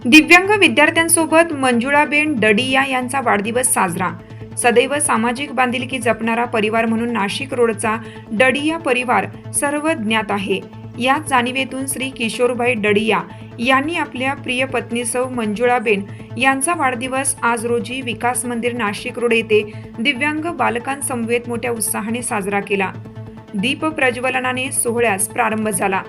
दिव्यांग विद्यार्थ्यांसोबत मंजुळाबेन डडिया यांचा वाढदिवस साजरा। सदैव सामाजिक बांधिलकी जपणारा परिवार म्हणून नाशिक रोडचा डडिया परिवार सर्वज्ञात आहे। या जाणीवेतून श्री किशोरभाई डडिया यांनी आपल्या प्रिय पत्नी सौ मंजुळाबेन यांचा वाढदिवस आज रोजी विकास मंदिर नाशिक रोड येथे दिव्यांग बालकांसमवेत मोठ्या उत्साहाने साजरा केला। दीप प्रज्वलनाने सोहळ्यास प्रारंभ झाला।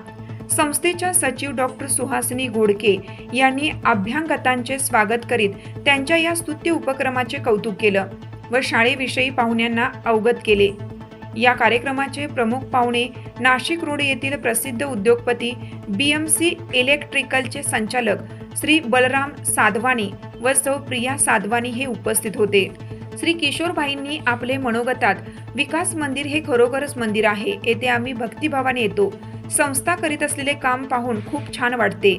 संस्थेच्या सचिव डॉक्टर सुहासिनी घोडके यांनी अभ्यागतांचे स्वागत करीत त्यांच्या या स्तुत्य उपक्रमाचे कौतुक केलं व शाळेविषयी पाहुण्यांना अवगत केले। या कार्यक्रमाचे प्रमुख पाहुणे नाशिक रोड येथील प्रसिद्ध उद्योगपती BMC इलेक्ट्रिकलचे संचालक श्री बलराम साधवानी व सौ प्रिया साधवानी हे उपस्थित होते। श्री किशोरभाईंनी आपले मनोगतात, विकास मंदिर हे खरोखरच मंदिर आहे, येथे आम्ही भक्तिभावाने येतो। संस्था करीत असलेले काम पाहून खूप छान वाटते।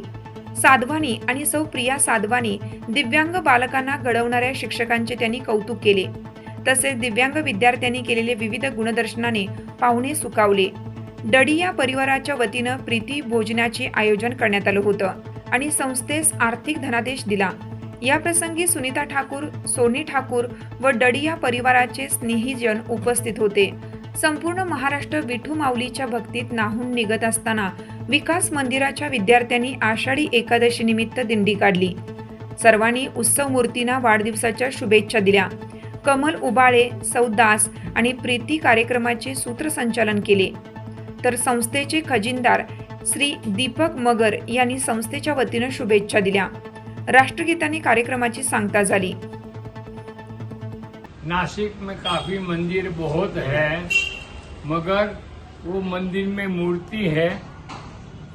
साधवानी आणि सौ प्रिया साधवानी दिव्यांग बालकांना घडवणाऱ्या शिक्षकांचे त्यांनी कौतुक केले। तसेच दिव्यांग विद्यार्थ्यांनी केलेले विविध गुणदर्शनाने पाहुणे सुखावले। डडिया परिवाराच्या वतीनं प्रीती भोजनाचे आयोजन करण्यात आलं होतं आणि संस्थेस आर्थिक धनादेश दिला। या प्रसंगी सुनीता ठाकूर, सोनी ठाकूर व डडिया परिवाराचे स्नेहीजन उपस्थित होते। संपूर्ण महाराष्ट्र विठू माऊलीच्या भक्तीत न्हाऊन निघत असताना विकास मंदिराच्या विद्यार्थ्यांनी आषाढी एकादशी निमित्त दिंडी काढली। सर्वांनी उत्सव मूर्तींना वाढदिवसाच्या शुभेच्छा दिल्या। कमल उबाळे, सौ दास आणि प्रीती कार्यक्रमाचे सूत्रसंचालन केले, तर संस्थेचे खजिनदार श्री दीपक मगर यांनी संस्थेच्या वतीनं शुभेच्छा दिल्या। राष्ट्रगीताने कार्यक्रमाची सांगता झाली। नासिक में काफी मंदिर बहुत है, मगर वो मंदिर में मूर्ति है।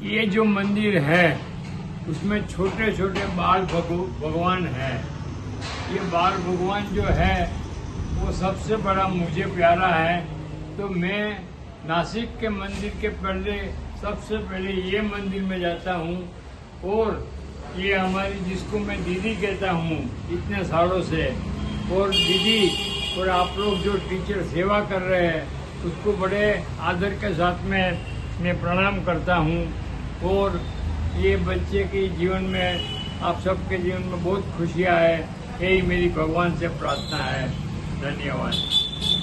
ये जो मंदिर है उसमें छोटे छोटे बाल भगवान है। ये बाल भगवान जो है वो सबसे बड़ा मुझे प्यारा है। तो मैं नासिक के मंदिर के पहले सबसे पहले ये मंदिर में जाता हूँ, और ये हमारी जिसको मैं दीदी कहता हूँ इतने सालों से, और दीदी और आप लोग जो टीचर सेवा कर रहे हैं उसको बड़े आदर के साथ में मैं प्रणाम करता हूँ। और ये बच्चे के जीवन में, आप सबके जीवन में बहुत खुशियाँ है, यही मेरी भगवान से प्रार्थना है। धन्यवाद।